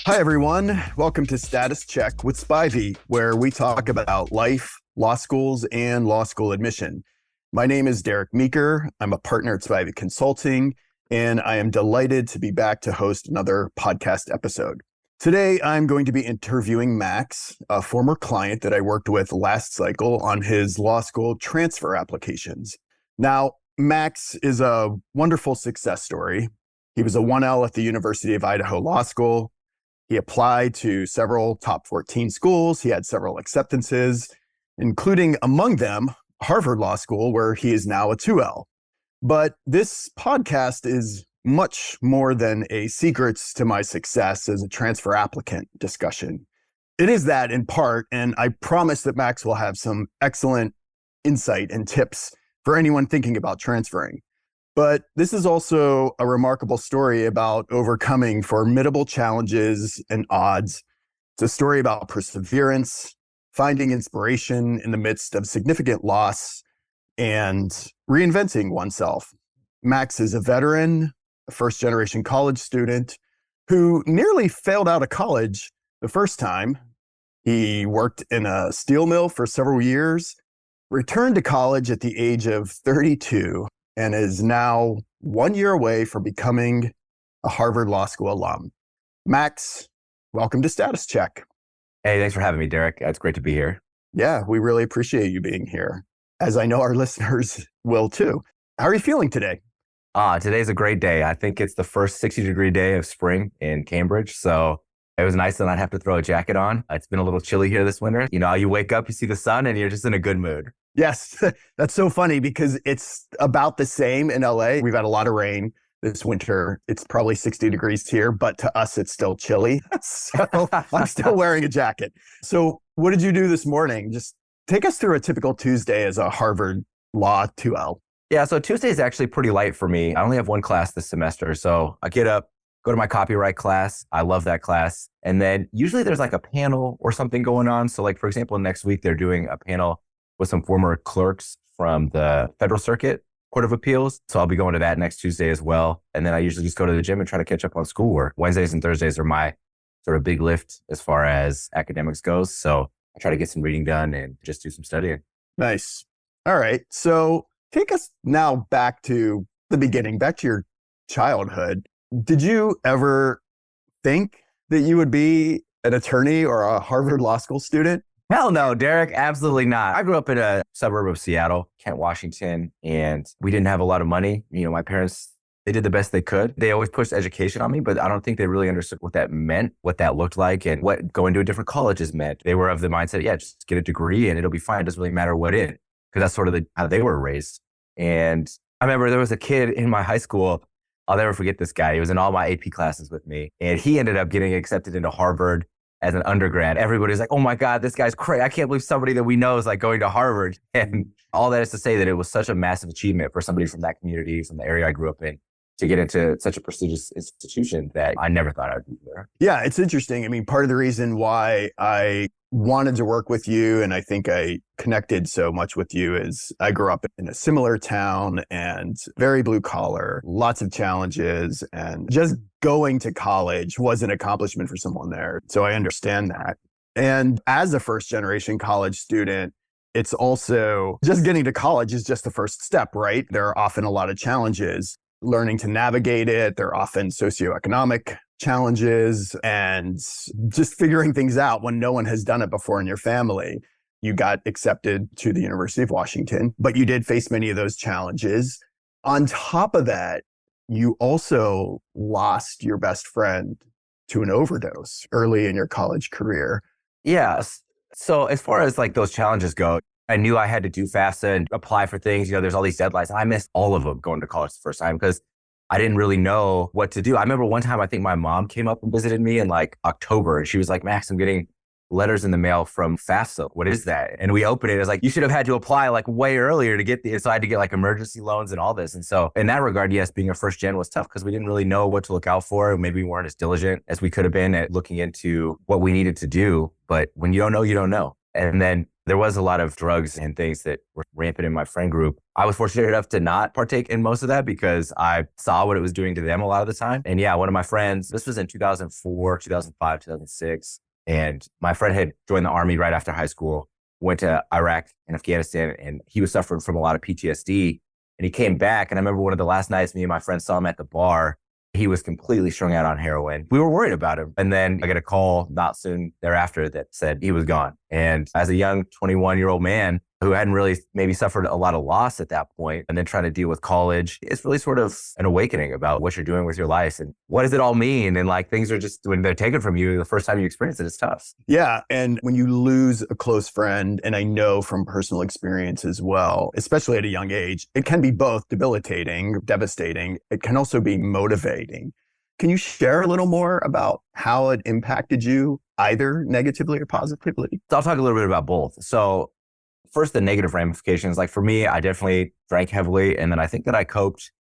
Hi, everyone. Welcome to Status Check with Spivey, where we talk about life, law schools, and law school admission. My name is Derek Meeker. I'm a partner at Spivey Consulting, and I am delighted to be back to host another podcast episode. Today, I'm going to be interviewing Max, a former client that I worked with last cycle on his law school transfer applications. Now, Max is a wonderful success story. He was a 1L at the University of Idaho Law School. He applied to several top 14 schools. He had several acceptances, including among them Harvard Law School, where he is now a 2L. But this podcast is much more than a secrets to my success as a transfer applicant discussion. It is that in part, and I promise that Max will have some excellent insight and tips for anyone thinking about transferring. But this is also a remarkable story about overcoming formidable challenges and odds. It's a story about perseverance, finding inspiration in the midst of significant loss, and reinventing oneself. Max is a veteran, a first-generation college student who nearly failed out of college the first time. He worked in a steel mill for several years, returned to college at the age of 32, and is now 1 year away from becoming a Harvard Law School alum. Max, welcome to Status Check. Hey, thanks for having me, Derek. It's great to be here. Yeah, we really appreciate you being here, as I know our listeners will too. How are you feeling today? Today's a great day. I think it's the first 60-degree day of spring in Cambridge, so it was nice to not have to throw a jacket on. It's been a little chilly here this winter. You know, you wake up, you see the sun, and you're just in a good mood. Yes, that's so funny because it's about the same in LA. We've had a lot of rain this winter. It's probably 60 degrees here, but to us, it's still chilly. So I'm still wearing a jacket. So what did you do this morning? Just take us through a typical Tuesday as a Harvard Law 2L. Yeah, so Tuesday is actually pretty light for me. I only have one class this semester. So I get up, go to my copyright class. I love that class. And then usually there's like a panel or something going on. So like, for example, next week, they're doing a panel with some former clerks from the Federal Circuit Court of Appeals. So I'll be going to that next Tuesday as well. And then I usually just go to the gym and try to catch up on schoolwork. Wednesdays and Thursdays are my sort of big lift as far as academics goes. So I try to get some reading done and just do some studying. Nice. All right. So take us now back to the beginning, back to your childhood. Did you ever think that you would be an attorney or a Harvard Law School student? Hell no, Derek. Absolutely not. I grew up in a suburb of Seattle, Kent, Washington, and we didn't have a lot of money. You know, my parents, they did the best they could. They always pushed education on me, but I don't think they really understood what that meant, what that looked like, and what going to a different colleges meant. They were of the mindset, yeah, just get a degree and it'll be fine. It doesn't really matter what in, because that's sort of how they were raised. And I remember there was a kid in my high school. I'll never forget this guy. He was in all my AP classes with me, and he ended up getting accepted into Harvard as an undergrad. Everybody's like, oh my God, this guy's crazy. I can't believe somebody that we know is like going to Harvard. And all that is to say that it was such a massive achievement for somebody from that community, from the area I grew up in, to get into such a prestigious institution that I never thought I'd be there. Yeah, it's interesting. I mean, part of the reason why I wanted to work with you, and I think I connected so much with you, is I grew up in a similar town and very blue collar, lots of challenges, and just going to college was an accomplishment for someone there. So I understand that. And as a first generation college student, it's also just getting to college is just the first step, right? There are often a lot of challenges. Learning to navigate it. There are often socioeconomic challenges and just figuring things out when no one has done it before in your family. You got accepted to the University of Washington, but you did face many of those challenges. On top of that, you also lost your best friend to an overdose early in your college career. Yes. So as far as like those challenges go, I knew I had to do FAFSA and apply for things. You know, there's all these deadlines. I missed all of them going to college the first time because I didn't really know what to do. I remember one time, I think my mom came up and visited me in like October, and she was like, Max, I'm getting letters in the mail from FAFSA. What is that? And we opened it. It was like, you should have had to apply like way earlier to get the, so I had to get like emergency loans and all this. And so in that regard, yes, being a first gen was tough because we didn't really know what to look out for. Maybe we weren't as diligent as we could have been at looking into what we needed to do. But when you don't know, you don't know. And then there was a lot of drugs and things that were rampant in my friend group. I was fortunate enough to not partake in most of that because I saw what it was doing to them a lot of the time. And yeah, one of my friends, this was in 2004, 2005, 2006. And my friend had joined the army right after high school, went to Iraq and Afghanistan, and he was suffering from a lot of PTSD. And he came back. And I remember one of the last nights me and my friend saw him at the bar. He was completely strung out on heroin. We were worried about him. And then I get a call not soon thereafter that said he was gone. And as a young 21-year-old man who hadn't really maybe suffered a lot of loss at that point, and then trying to deal with college, it's really sort of an awakening about what you're doing with your life and what does it all mean? And like things are just, when they're taken from you, the first time you experience it, it's tough. Yeah. And when you lose a close friend, and I know from personal experience as well, especially at a young age, it can be both debilitating, devastating. It can also be motivating. Can you share a little more about how it impacted you, either negatively or positively? So I'll talk a little bit about both. So first, the negative ramifications. Like for me, I definitely drank heavily. And then I think that I coped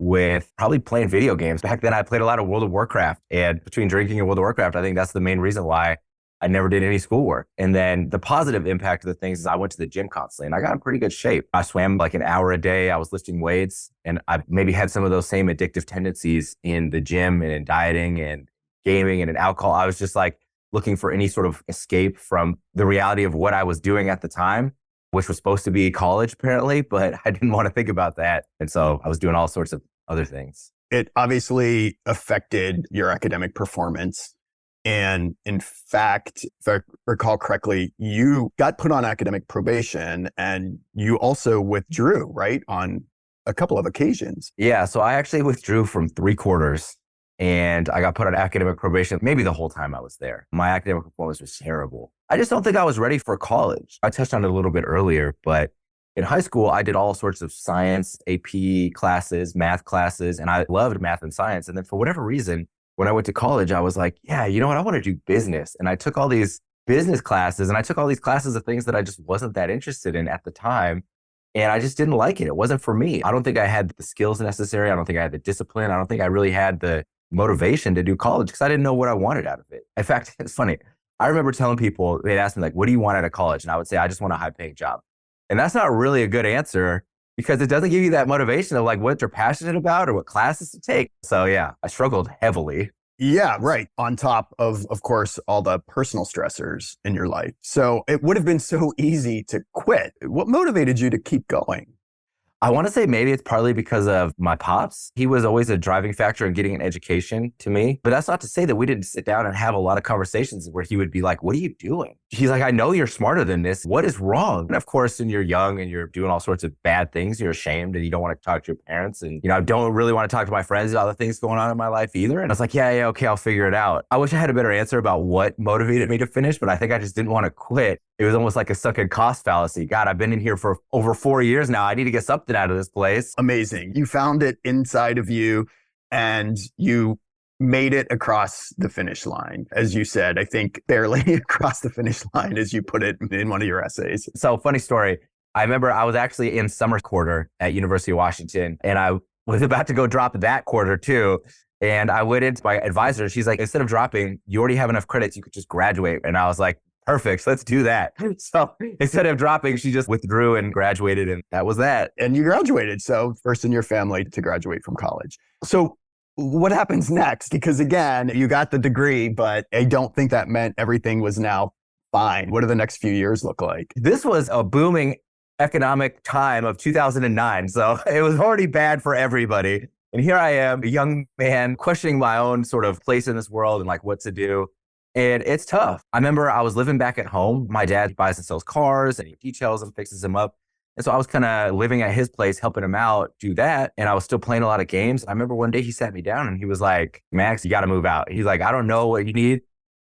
with probably playing video games. Back then, I played a lot of World of Warcraft. And between drinking and World of Warcraft, I think that's the main reason why I never did any schoolwork. And then the positive impact of the things is I went to the gym constantly and I got in pretty good shape. I swam like an hour a day. I was lifting weights, and I maybe had some of those same addictive tendencies in the gym and in dieting and gaming and in alcohol. I was just like looking for any sort of escape from the reality of what I was doing at the time, which was supposed to be college apparently, but I didn't want to think about that. And so I was doing all sorts of other things. It obviously affected your academic performance. And in fact, if I recall correctly, you got put on academic probation and you also withdrew, right? On a couple of occasions. Yeah. So I actually withdrew from 3/4 and I got put on academic probation maybe the whole time I was there. My academic performance was terrible. I just don't think I was ready for college. I touched on it a little bit earlier, but in high school, I did all sorts of science, AP classes, math classes, and I loved math and science. And then for whatever reason, when I went to college, I was like, yeah, you know what? I want to do business. And I took all these business classes and I took all these classes of things that I just wasn't that interested in at the time. And I just didn't like it. It wasn't for me. I don't think I had the skills necessary. I don't think I had the discipline. I don't think I really had the motivation to do college because I didn't know what I wanted out of it. In fact, it's funny. I remember telling people, they'd ask me like, what do you want out of college? And I would say, I just want a high paying job. And that's not really a good answer because it doesn't give you that motivation of like what you're passionate about or what classes to take. So yeah, I struggled heavily. Yeah, right. On top of course, all the personal stressors in your life. So it would have been so easy to quit. What motivated you to keep going? I want to say maybe it's partly because of my pops. He was always a driving factor in getting an education to me. But that's not to say that we didn't sit down and have a lot of conversations where he would be like, what are you doing? He's like, I know you're smarter than this. What is wrong? And of course, when you're young and you're doing all sorts of bad things, you're ashamed and you don't want to talk to your parents. And, I don't really want to talk to my friends about the things going on in my life either. And I was like, yeah, okay, I'll figure it out. I wish I had a better answer about what motivated me to finish, but I think I just didn't want to quit. It was almost like a sunken cost fallacy. God, I've been in here for over 4 years now. I need to get something out of this place. Amazing. You found it inside of you and you made it across the finish line. As you said, I think barely across the finish line, as you put it in one of your essays. So funny story. I remember I was actually in summer quarter at University of Washington and I was about to go drop that quarter too. And I went into my advisor. She's like, instead of dropping, you already have enough credits. You could just graduate. And I was like, perfect. Let's do that. So instead of dropping, she just withdrew and graduated. And that was that. And you graduated. So first in your family to graduate from college. So what happens next? Because again, you got the degree, but I don't think that meant everything was now fine. What do the next few years look like? This was a booming economic time of 2009. So it was already bad for everybody. And here I am, a young man questioning my own sort of place in this world and like what to do. And it's tough. I remember I was living back at home. My dad buys and sells cars and he details them, fixes them up. And so I was kind of living at his place, helping him out do that. And I was still playing a lot of games. I remember one day he sat me down and he was like, Max, you got to move out. He's like, I don't know what you need,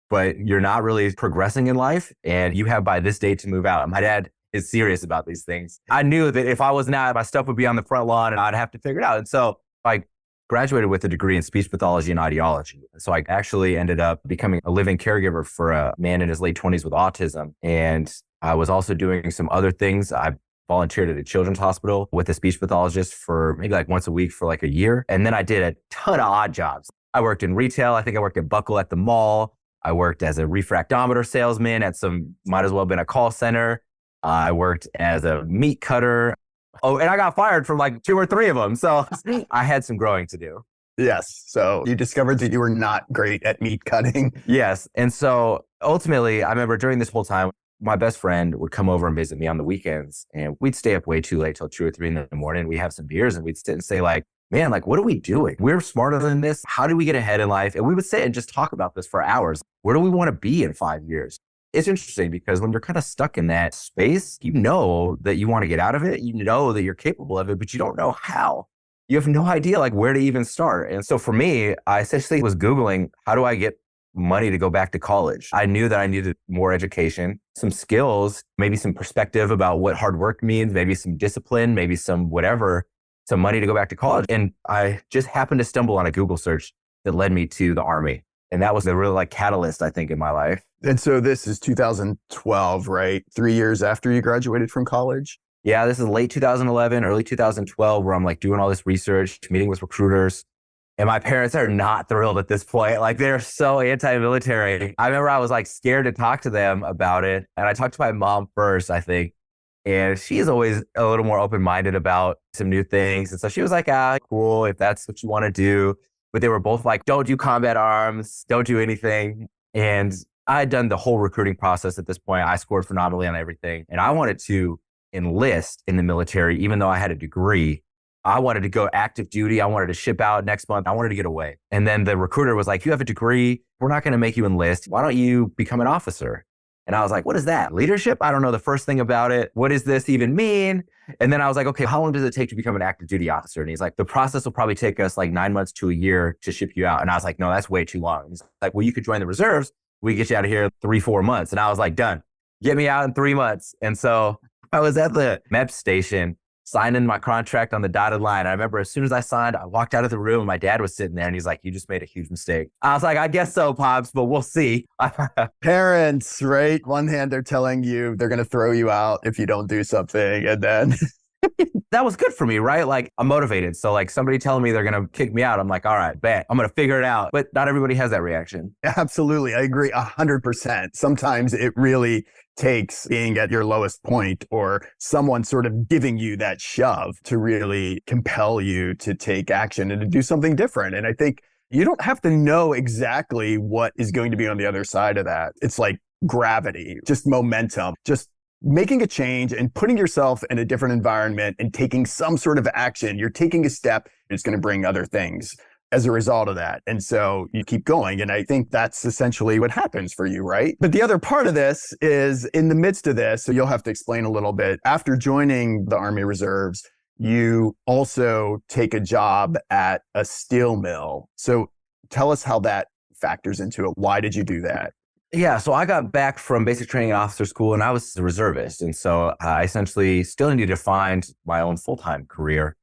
but you're not really progressing in life. And you have by this date to move out. And my dad is serious about these things. I knew that if I was not, my stuff would be on the front lawn and I'd have to figure it out. And so I graduated with a degree in speech pathology and audiology. So I actually ended up becoming a living caregiver for a man in his late 20s with autism. And I was also doing some other things. I volunteered at a children's hospital with a speech pathologist for maybe like once a week for like a year. And then I did a ton of odd jobs. I worked in retail. I think I worked at Buckle at the mall. I worked as a refractometer salesman at might as well have been a call center. I worked as a meat cutter. Oh, and I got fired from like 2 or 3 of them. So I had some growing to do. Yes. So you discovered that you were not great at meat cutting. Yes. And so ultimately, I remember during this whole time, my best friend would come over and visit me on the weekends, and we'd stay up way too late till 2 or 3 in the morning. We'd have some beers and we'd sit and say like, man, like, what are we doing? We're smarter than this. How do we get ahead in life? And we would sit and just talk about this for hours. Where do we want to be in 5 years? It's interesting because when you're kind of stuck in that space, you know that you want to get out of it. You know that you're capable of it, but you don't know how. You have no idea like where to even start. And so for me, I essentially was Googling, how do I get money to go back to college? I knew that I needed more education, some skills, maybe some perspective about what hard work means, maybe some discipline, maybe some whatever, some money to go back to college. And I just happened to stumble on a Google search that led me to the Army. And that was the real like catalyst, I think, in my life. And so this is 2012, right? 3 years after you graduated from college? Yeah, this is late 2011, early 2012, where I'm like doing all this research, meeting with recruiters. And my parents are not thrilled at this point. Like they're so anti-military. I remember I was like scared to talk to them about it. And I talked to my mom first, I think. And she's always a little more open-minded about some new things. And so she was like, cool, if that's what you want to do. But they were both like, don't do combat arms, don't do anything. And I had done the whole recruiting process at this point. I scored phenomenally on everything. And I wanted to enlist in the military, even though I had a degree. I wanted to go active duty. I wanted to ship out next month. I wanted to get away. And then the recruiter was like, you have a degree. We're not going to make you enlist. Why don't you become an officer? And I was like, what is that? Leadership? I don't know the first thing about it. What does this even mean? And then I was like, okay, how long does it take to become an active duty officer? And he's like, the process will probably take us like 9 months to a year to ship you out. And I was like, no, that's way too long. And he's like, well, you could join the reserves. We get you out of here 3-4 months. And I was like, done. Get me out in 3 months. And so I was at the MEP station signing my contract on the dotted line. I remember as soon as I signed, I walked out of the room. My dad was sitting there and he's like, you just made a huge mistake. I was like, I guess so, Pops, but we'll see. Parents, right? One hand, they're telling you they're going to throw you out if you don't do something. And then that was good for me, right? Like I'm motivated. So like somebody telling me they're going to kick me out, I'm like, all right, bet I'm going to figure it out. But not everybody has that reaction. Absolutely. I agree 100%. Sometimes it really takes being at your lowest point or someone sort of giving you that shove to really compel you to take action and to do something different. And I think you don't have to know exactly what is going to be on the other side of that. It's like gravity, just momentum, just making a change and putting yourself in a different environment and taking some sort of action. You're taking a step. It's going to bring other things as a result of that. And so you keep going. And I think that's essentially what happens for you, right? But the other part of this is in the midst of this, so you'll have to explain a little bit. After joining the Army Reserves, you also take a job at a steel mill. So tell us how that factors into it. Why did you do that? Yeah, so I got back from basic training and officer school and I was a reservist. And so I essentially still needed to find my own full-time career.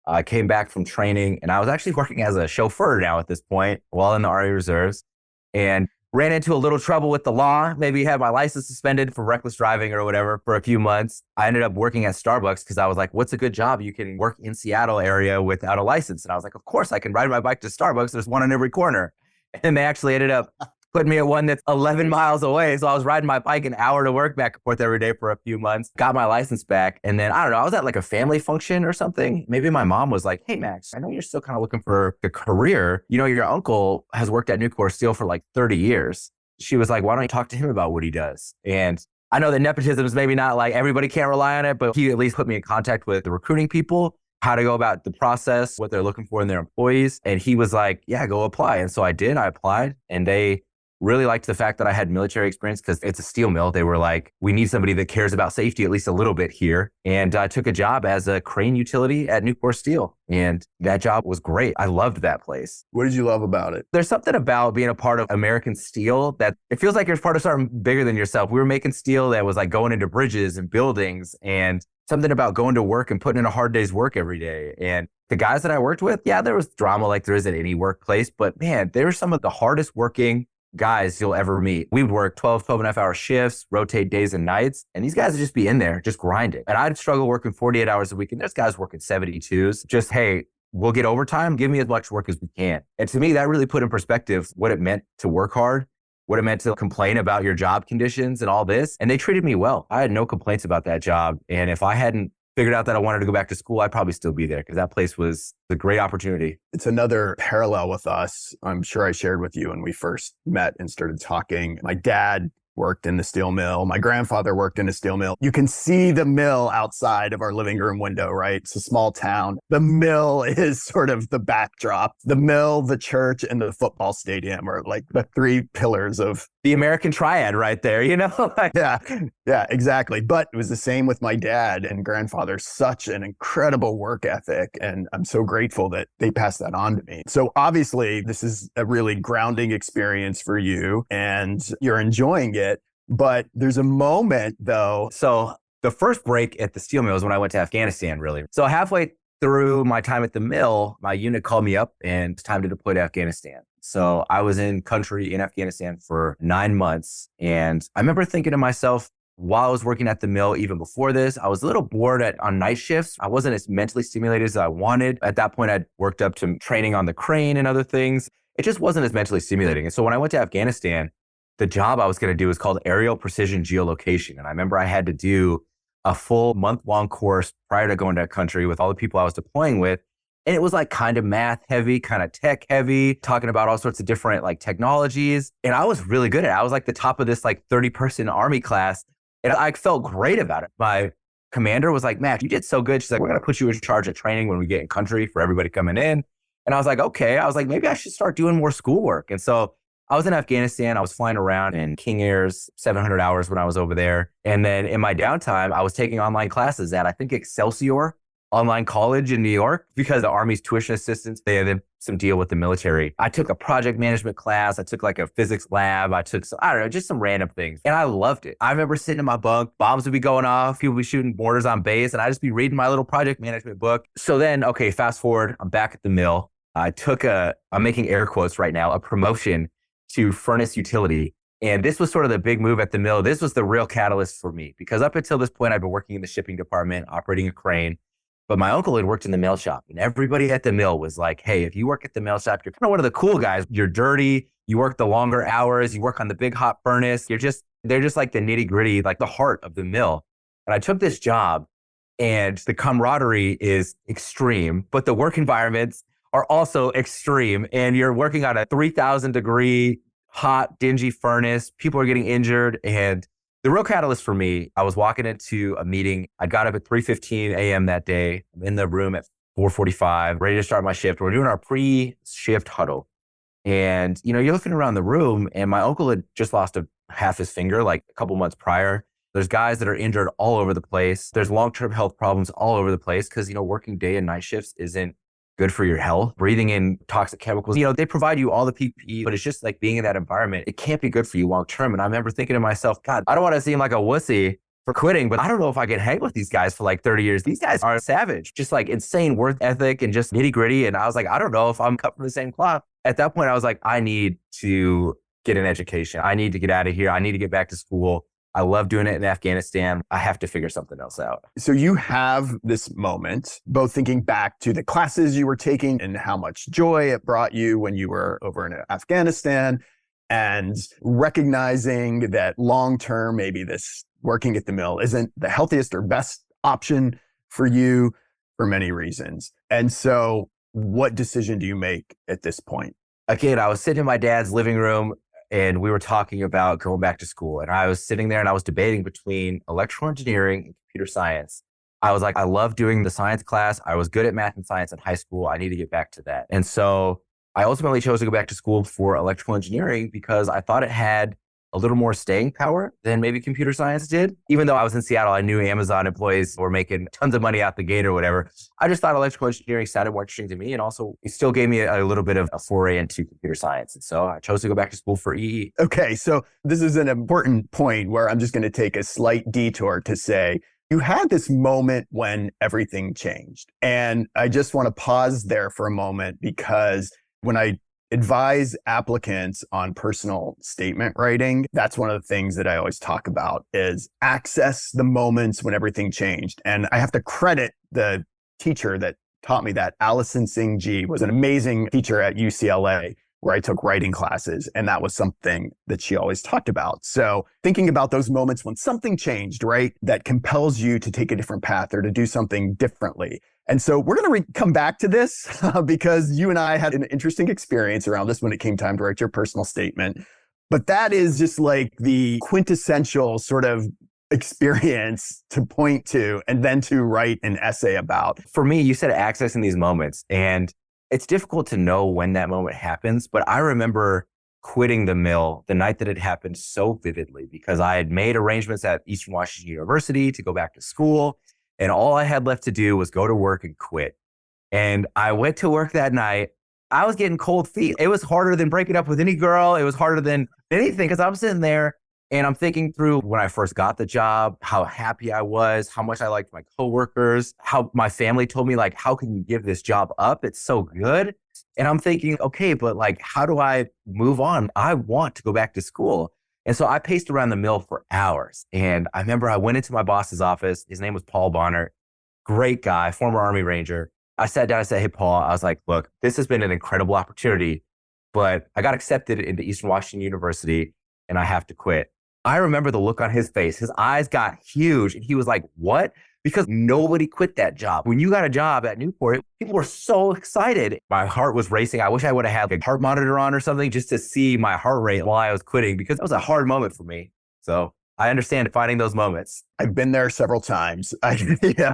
I came back from training and I was actually working as a chauffeur now at this point while in the Army Reserves and ran into a little trouble with the law. Maybe had my license suspended for reckless driving or whatever for a few months. I ended up working at Starbucks because I was like, what's a good job you can work in Seattle area without a license? And I was like, of course I can ride my bike to Starbucks. There's one on every corner. And they actually ended up put me at one that's 11 miles away. So I was riding my bike an hour to work back and forth every day for a few months, got my license back. And then, I don't know, I was at like a family function or something. Maybe my mom was like, hey, Max, I know you're still kind of looking for a career. You know, your uncle has worked at Nucor Steel for like 30 years. She was like, why don't you talk to him about what he does? And I know that nepotism is maybe not like everybody can't rely on it, but he at least put me in contact with the recruiting people, how to go about the process, what they're looking for in their employees. And he was like, yeah, go apply. And so I did. I applied and they really liked the fact that I had military experience because it's a steel mill. They were like, we need somebody that cares about safety at least a little bit here. And I took a job as a crane utility at Nucor Steel. And that job was great. I loved that place. What did you love about it? There's something about being a part of American steel that it feels like you're part of something bigger than yourself. We were making steel that was like going into bridges and buildings and something about going to work and putting in a hard day's work every day. And the guys that I worked with, yeah, there was drama like there is at any workplace, but man, they were some of the hardest working guys you'll ever meet. We would work 12 and a half hour shifts, rotate days and nights. And these guys would just be in there, just grinding. And I'd struggle working 48 hours a week. And there's guys working 72s. Just, hey, we'll get overtime. Give me as much work as we can. And to me, that really put in perspective what it meant to work hard what it meant to complain about your job conditions and all this. And they treated me well. I had no complaints about that job. And if I hadn't figured out that I wanted to go back to school, I'd probably still be there because that place was a great opportunity. It's another parallel with us. I'm sure I shared with you when we first met and started talking. My dad worked in the steel mill. My grandfather worked in a steel mill. You can see the mill outside of our living room window, right? It's a small town. The mill is sort of the backdrop. The mill, the church, and the football stadium are like the three pillars of the American triad right there, you know? Yeah, exactly. But it was the same with my dad and grandfather. Such an incredible work ethic. And I'm so grateful that they passed that on to me. So obviously, this is a really grounding experience for you and you're enjoying it. But there's a moment though. So the first break at the steel mill was when I went to Afghanistan, really. So halfway through my time at the mill, my unit called me up and it's time to deploy to Afghanistan. So I was in country in Afghanistan for 9 months. And I remember thinking to myself, while I was working at the mill, even before this, I was a little bored on night shifts. I wasn't as mentally stimulated as I wanted. At that point, I'd worked up to training on the crane and other things. It just wasn't as mentally stimulating. And so when I went to Afghanistan, the job I was going to do was called aerial precision geolocation. And I remember I had to do a full month-long course prior to going to that country with all the people I was deploying with. And it was like kind of math heavy, kind of tech heavy, talking about all sorts of different like technologies. And I was really good at it. I was like the top of this like 30-person Army class. And I felt great about it. My commander was like, Matt, you did so good. She's like, we're going to put you in charge of training when we get in country for everybody coming in. And I was like, okay. I was like, maybe I should start doing more schoolwork. And so I was in Afghanistan. I was flying around in King Air's 700 hours when I was over there. And then in my downtime, I was taking online classes at, I think, Excelsior Online College in New York because the Army's tuition assistance, they had some deal with the military. I took a project management class. I took like a physics lab. I took some, I don't know, just some random things. And I loved it. I remember sitting in my bunk, bombs would be going off, people would be shooting mortars on base, and I'd just be reading my little project management book. So then, okay, fast forward, I'm back at the mill. I took I'm making air quotes right now, a promotion to furnace utility. And this was sort of the big move at the mill. This was the real catalyst for me because up until this point, I'd been working in the shipping department, operating a crane. But my uncle had worked in the mill shop and everybody at the mill was like, hey, if you work at the mill shop, you're kind of one of the cool guys. You're dirty. You work the longer hours. You work on the big hot furnace. They're just like the nitty gritty, like the heart of the mill. And I took this job and the camaraderie is extreme, but the work environments are also extreme. And you're working on a 3,000 degree hot, dingy furnace. People are getting injured. And the real catalyst for me, I was walking into a meeting. I got up at 3:15 a.m. that day. I'm in the room at 4:45, ready to start my shift. We're doing our pre-shift huddle. And, you know, you're looking around the room and my uncle had just lost half his finger like a couple months prior. There's guys that are injured all over the place. There's long-term health problems all over the place because, you know, working day and night shifts isn't good for your health. Breathing in toxic chemicals, you know, they provide you all the PPE, but it's just like being in that environment. It can't be good for you long term. And I remember thinking to myself, God, I don't want to seem like a wussy for quitting, but I don't know if I can hang with these guys for like 30 years. These guys are savage, just like insane work ethic and just nitty gritty. And I was like, I don't know if I'm cut from the same cloth. At that point, I was like, I need to get an education. I need to get out of here. I need to get back to school. I love doing it in Afghanistan. I have to figure something else out. So you have this moment, both thinking back to the classes you were taking and how much joy it brought you when you were over in Afghanistan, and recognizing that long-term, maybe this working at the mill isn't the healthiest or best option for you for many reasons. And so what decision do you make at this point? Again, I was sitting in my dad's living room and we were talking about going back to school. And I was sitting there and I was debating between electrical engineering and computer science. I was like, I love doing the science class. I was good at math and science in high school. I need to get back to that. And so I ultimately chose to go back to school for electrical engineering because I thought it had a little more staying power than maybe computer science did. Even though I was in Seattle, I knew Amazon employees were making tons of money out the gate or whatever. I just thought electrical engineering sounded more interesting to me. And also it still gave me a little bit of a foray into computer science. And so I chose to go back to school for EE. Okay, so this is an important point where I'm just going to take a slight detour to say, you had this moment when everything changed. And I just want to pause there for a moment because when I advise applicants on personal statement writing, that's one of the things that I always talk about is access the moments when everything changed. And I have to credit the teacher that taught me that. Allison Singh Ji was an amazing teacher at UCLA where I took writing classes. And that was something that she always talked about. So thinking about those moments when something changed, right, that compels you to take a different path or to do something differently. And so we're going to come back to this because you and I had an interesting experience around this when it came time to write your personal statement. But that is just like the quintessential sort of experience to point to and then to write an essay about. For me, you said accessing these moments, and it's difficult to know when that moment happens, but I remember quitting the mill the night that it happened so vividly because I had made arrangements at Eastern Washington University to go back to school, and all I had left to do was go to work and quit. And I went to work that night. I was getting cold feet. It was harder than breaking up with any girl. It was harder than anything because I'm sitting there and I'm thinking through when I first got the job, how happy I was, how much I liked my coworkers, how my family told me, like, how can you give this job up? It's so good. And I'm thinking, okay, but like, how do I move on? I want to go back to school. And so I paced around the mill for hours. And I remember I went into my boss's office. His name was Paul Bonner, great guy, former Army Ranger. I sat down, I said, hey, Paul, I was like, look, this has been an incredible opportunity, but I got accepted into Eastern Washington University and I have to quit. I remember the look on his face. His eyes got huge and he was like, what? Because nobody quit that job. When you got a job at Newport, people were so excited. My heart was racing. I wish I would have had a heart monitor on or something just to see my heart rate while I was quitting because that was a hard moment for me. So I understand finding those moments. I've been there several times.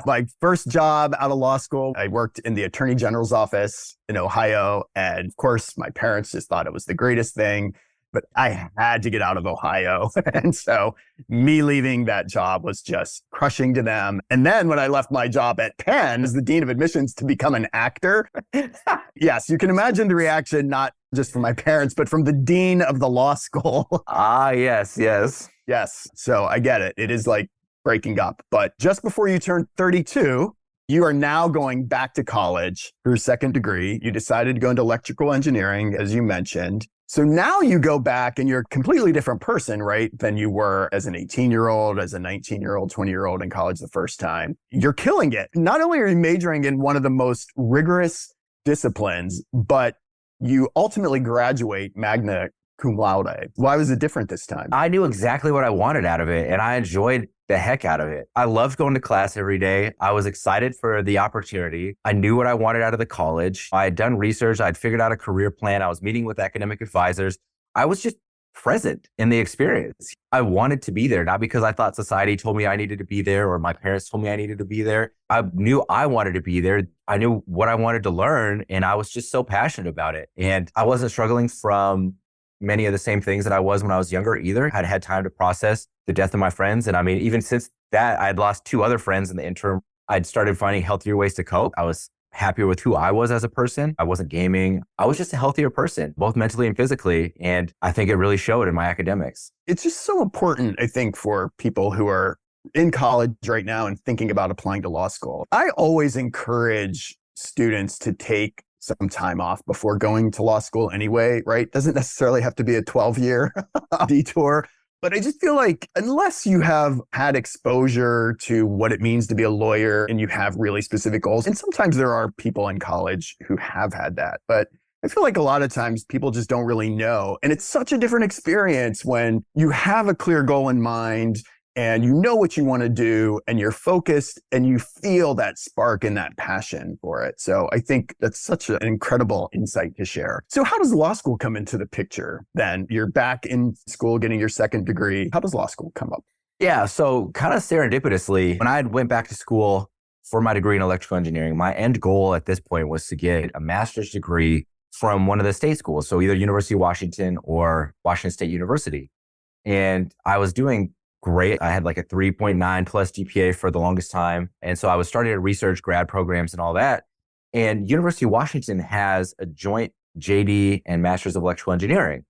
My first job out of law school, I worked in the Attorney General's office in Ohio. And of course, my parents just thought it was the greatest thing. But I had to get out of Ohio. And so me leaving that job was just crushing to them. And then when I left my job at Penn as the Dean of Admissions to become an actor, yes, you can imagine the reaction, not just from my parents, but from the Dean of the law school. Yes. Yes. So I get it. It is like breaking up. But just before you turn 32, you are now going back to college for your second degree. You decided to go into electrical engineering, as you mentioned. So now you go back and you're a completely different person, right, than you were as an 18-year-old, as a 19-year-old, 20-year-old in college the first time. You're killing it. Not only are you majoring in one of the most rigorous disciplines, but you ultimately graduate magna cum laude. Why was it different this time? I knew exactly what I wanted out of it, and I enjoyed the heck out of it. I loved going to class every day. I was excited for the opportunity. I knew what I wanted out of the college. I had done research. I'd figured out a career plan. I was meeting with academic advisors. I was just present in the experience. I wanted to be there, not because I thought society told me I needed to be there or my parents told me I needed to be there. I knew I wanted to be there. I knew what I wanted to learn, and I was just so passionate about it. And I wasn't struggling from many of the same things that I was when I was younger either. I'd had time to process the death of my friends. And I mean, even since that, I'd lost 2 other friends in the interim. I'd started finding healthier ways to cope. I was happier with who I was as a person. I wasn't gaming. I was just a healthier person, both mentally and physically. And I think it really showed in my academics. It's just so important, I think, for people who are in college right now and thinking about applying to law school. I always encourage students to take some time off before going to law school anyway, right? Doesn't necessarily have to be a 12-year detour. But I just feel like unless you have had exposure to what it means to be a lawyer and you have really specific goals, and sometimes there are people in college who have had that, but I feel like a lot of times people just don't really know. And it's such a different experience when you have a clear goal in mind and you know what you want to do and you're focused and you feel that spark and that passion for it. So I think that's such an incredible insight to share. So how does law school come into the picture then? You're back in school getting your second degree. How does law school come up? Yeah, so kind of serendipitously, when I went back to school for my degree in electrical engineering, my end goal at this point was to get a master's degree from one of the state schools. So either University of Washington or Washington State University. And I was doing great. I had like a 3.9 plus GPA for the longest time. And so I was starting to research grad programs and all that. And University of Washington has a joint JD and Master's of Electrical Engineering.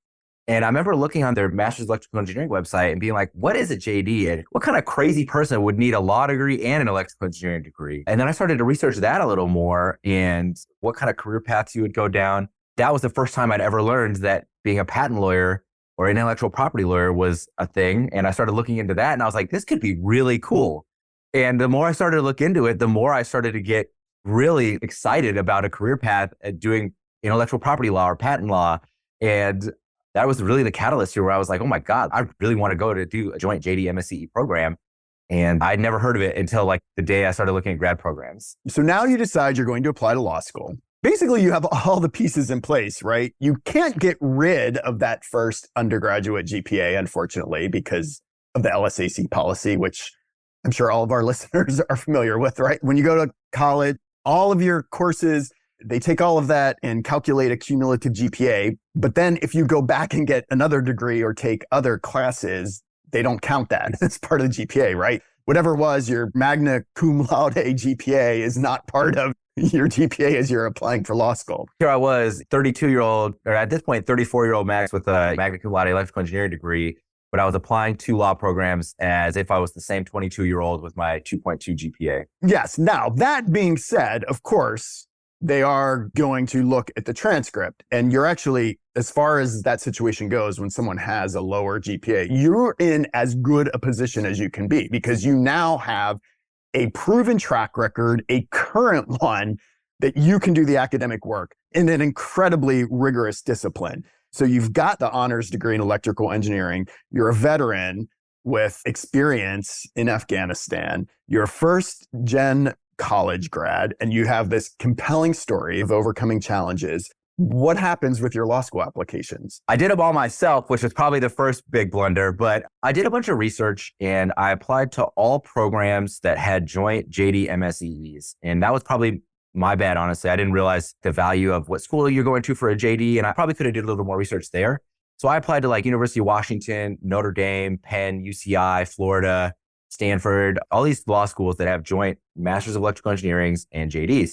And I remember looking on their Master's of Electrical Engineering website and being like, what is a JD? And what kind of crazy person would need a law degree and an electrical engineering degree? And then I started to research that a little more and what kind of career paths you would go down. That was the first time I'd ever learned that being a patent lawyer or an intellectual property lawyer was a thing. And I started looking into that and I was like, this could be really cool. And the more I started to look into it, the more I started to get really excited about a career path at doing intellectual property law or patent law. And that was really the catalyst here where I was like, oh my God, I really want to go to do a joint JD MSCE program. And I'd never heard of it until like the day I started looking at grad programs. So now you decide you're going to apply to law school. Basically, you have all the pieces in place, right? You can't get rid of that first undergraduate GPA, unfortunately, because of the LSAC policy, which I'm sure all of our listeners are familiar with, right? When you go to college, all of your courses, they take all of that and calculate a cumulative GPA. But then if you go back and get another degree or take other classes, they don't count that. It's part of the GPA, right? Whatever it was, your magna cum laude GPA is not part of your GPA as you're applying for law school. Here I was, 32-year-old, or at this point, 34-year-old Max with a magna cum laude electrical engineering degree, but I was applying to law programs as if I was the same 22-year-old with my 2.2 GPA. Yes. Now, that being said, of course, they are going to look at the transcript. And you're actually, as far as that situation goes, when someone has a lower GPA, you're in as good a position as you can be because you now have a proven track record, a current one that you can do the academic work in an incredibly rigorous discipline. So you've got the honors degree in electrical engineering. You're a veteran with experience in Afghanistan. You're a first gen college grad, and you have this compelling story of overcoming challenges. What happens with your law school applications? I did them all myself, which was probably the first big blunder, but I did a bunch of research and I applied to all programs that had joint JD MSEEs. And that was probably my bad, honestly. I didn't realize the value of what school you're going to for a JD, and I probably could have did a little more research there. So I applied to like University of Washington, Notre Dame, Penn, UCI, Florida, Stanford, all these law schools that have joint Masters of Electrical Engineering and JDs.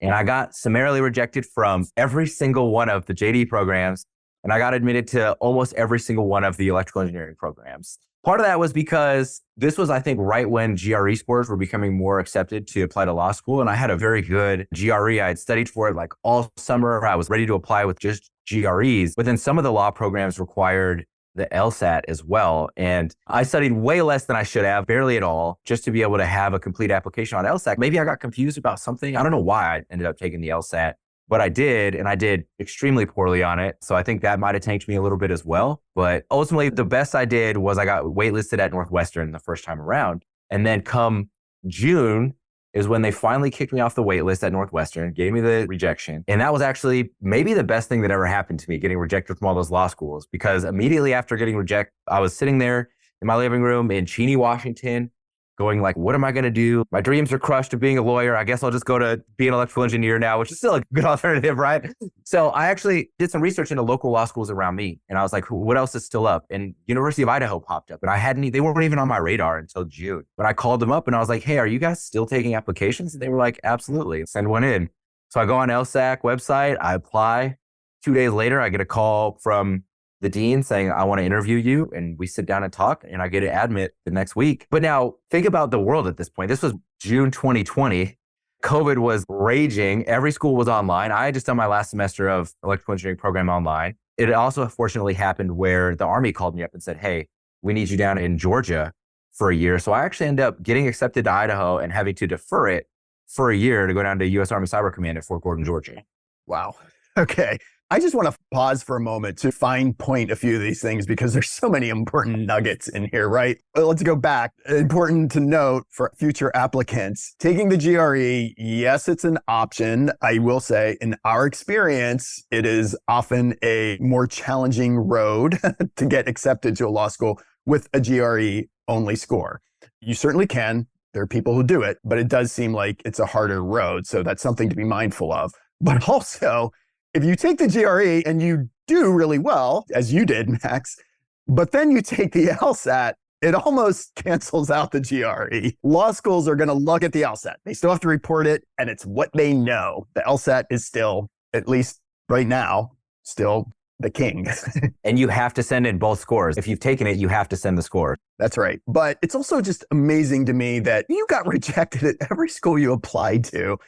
And I got summarily rejected from every single one of the JD programs. And I got admitted to almost every single one of the electrical engineering programs. Part of that was because this was, I think, right when GRE scores were becoming more accepted to apply to law school. And I had a very good GRE. I had studied for it like all summer. I was ready to apply with just GREs. But then some of the law programs required the LSAT as well. And I studied way less than I should have, barely at all, just to be able to have a complete application on LSAT. Maybe I got confused about something. I don't know why I ended up taking the LSAT, but I did, and I did extremely poorly on it. So I think that might have tanked me a little bit as well. But ultimately, the best I did was I got waitlisted at Northwestern the first time around. And then come June is when they finally kicked me off the wait list at Northwestern, gave me the rejection. And that was actually maybe the best thing that ever happened to me, getting rejected from all those law schools, because immediately after getting rejected, I was sitting there in my living room in Cheney, Washington, going like, what am I going to do? My dreams are crushed of being a lawyer. I guess I'll just go to be an electrical engineer now, which is still a good alternative, right? So I actually did some research into local law schools around me. And I was like, what else is still up? And University of Idaho popped up, and they weren't even on my radar until June. But I called them up and I was like, hey, are you guys still taking applications? And they were like, absolutely. Send one in. So I go on LSAC website, I apply. 2 days later, I get a call from the dean saying, I want to interview you. And we sit down and talk, and I get an admit the next week. But now think about the world at this point. This was June 2020. COVID was raging. Every school was online. I had just done my last semester of electrical engineering program online. It also fortunately happened where the Army called me up and said, hey, we need you down in Georgia for a year. So I actually ended up getting accepted to Idaho and having to defer it for a year to go down to U.S. Army Cyber Command at Fort Gordon, Georgia. Wow. Okay. I just want to pause for a moment to fine point a few of these things because there's so many important nuggets in here, right? Well, let's go back. Important to note for future applicants, taking the GRE, yes, it's an option. I will say in our experience, it is often a more challenging road to get accepted to a law school with a GRE only score. You certainly can. There are people who do it, but it does seem like it's a harder road. So that's something to be mindful of. But also, if you take the GRE and you do really well, as you did, Max, but then you take the LSAT, it almost cancels out the GRE. Law schools are going to look at the LSAT. They still have to report it, and it's what they know. The LSAT is still, at least right now, still the king. And you have to send in both scores. If you've taken it, you have to send the score. That's right. But it's also just amazing to me that you got rejected at every school you applied to.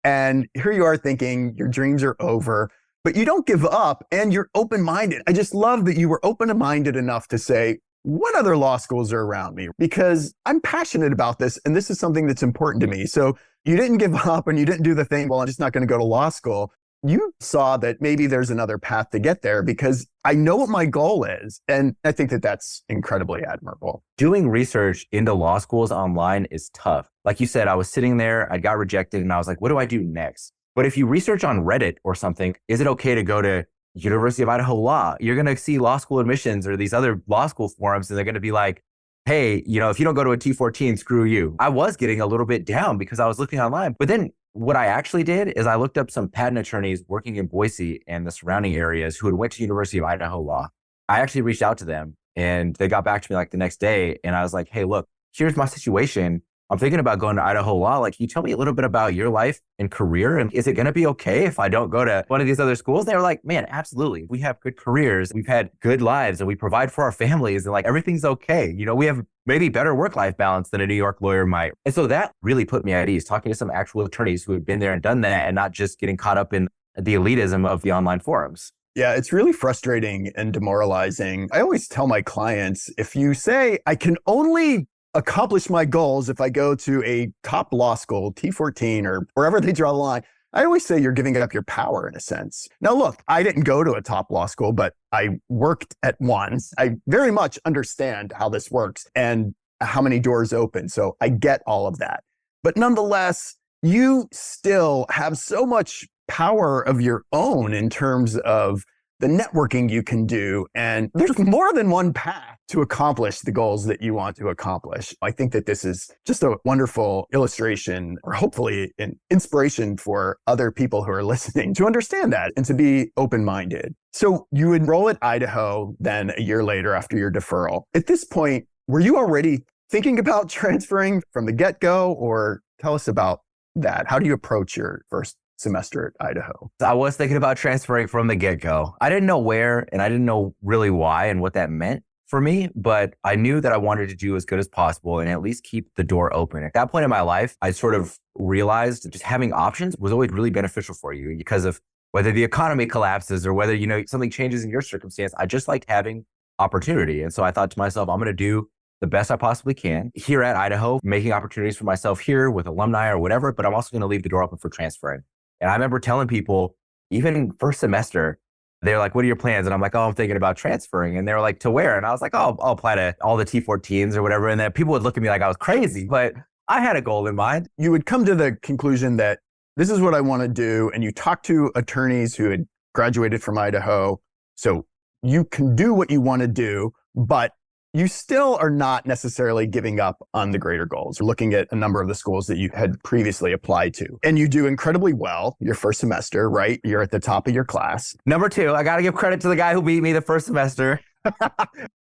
And here you are thinking your dreams are over, but you don't give up and you're open-minded. I just love that you were open-minded enough to say, what other law schools are around me? Because I'm passionate about this and this is something that's important to me. So you didn't give up and you didn't do the thing, well, I'm just not going to go to law school. you saw that maybe there's another path to get there because I know what my goal is. And I think that that's incredibly admirable. Doing research into law schools online is tough. Like you said, I was sitting there, I got rejected, and I was like, what do I do next? But if you research on Reddit or something, is it okay to go to University of Idaho Law? You're going to see law school admissions or these other law school forums, and they're going to be like, hey, if you don't go to a T14, screw you. I was getting a little bit down because I was looking online. But then what I actually did is I looked up some patent attorneys working in Boise and the surrounding areas who had went to University of Idaho Law. I actually reached out to them and they got back to me like the next day. And I was like, hey, look, here's my situation. I'm thinking about going to Idaho Law. Like, can you tell me a little bit about your life and career? And is it going to be okay if I don't go to one of these other schools? They were like, man, absolutely. We have good careers. We've had good lives and we provide for our families and like everything's okay. We have maybe better work-life balance than a New York lawyer might. And so that really put me at ease, talking to some actual attorneys who had been there and done that and not just getting caught up in the elitism of the online forums. Yeah, it's really frustrating and demoralizing. I always tell my clients, if you say, I can only accomplish my goals if I go to a top law school, T14 or wherever they draw the line, I always say you're giving up your power in a sense. Now, look, I didn't go to a top law school, but I worked at one. I very much understand how this works and how many doors open. So I get all of that. But nonetheless, you still have so much power of your own in terms of the networking you can do. And there's more than one path to accomplish the goals that you want to accomplish. I think that this is just a wonderful illustration, or hopefully an inspiration for other people who are listening to understand that and to be open-minded. So you enroll at Idaho then a year later after your deferral. At this point, were you already thinking about transferring from the get-go, or tell us about that? How do you approach your first semester at Idaho? I was thinking about transferring from the get-go. I didn't know where and I didn't know really why and what that meant for me, but I knew that I wanted to do as good as possible and at least keep the door open. At that point in my life, I sort of realized that just having options was always really beneficial for you because of whether the economy collapses or whether, something changes in your circumstance. I just liked having opportunity. And so I thought to myself, I'm going to do the best I possibly can here at Idaho, making opportunities for myself here with alumni or whatever, but I'm also going to leave the door open for transferring. And I remember telling people, even first semester, they're like, what are your plans? And I'm like, oh, I'm thinking about transferring. And they were like, to where? And I was like, oh, I'll apply to all the T14s or whatever. And then people would look at me like I was crazy, but I had a goal in mind. You would come to the conclusion that this is what I want to do. And you talk to attorneys who had graduated from Idaho. So you can do what you want to do, but you still are not necessarily giving up on the greater goals. You're looking at a number of the schools that you had previously applied to. And you do incredibly well your first semester, right? You're at the top of your class. Number two, I got to give credit to the guy who beat me the first semester.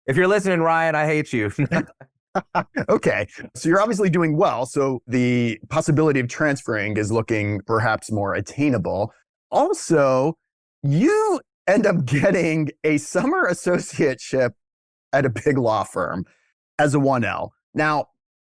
If you're listening, Ryan, I hate you. Okay. So you're obviously doing well. So the possibility of transferring is looking perhaps more attainable. Also, you end up getting a summer associateship at a big law firm as a 1L. Now,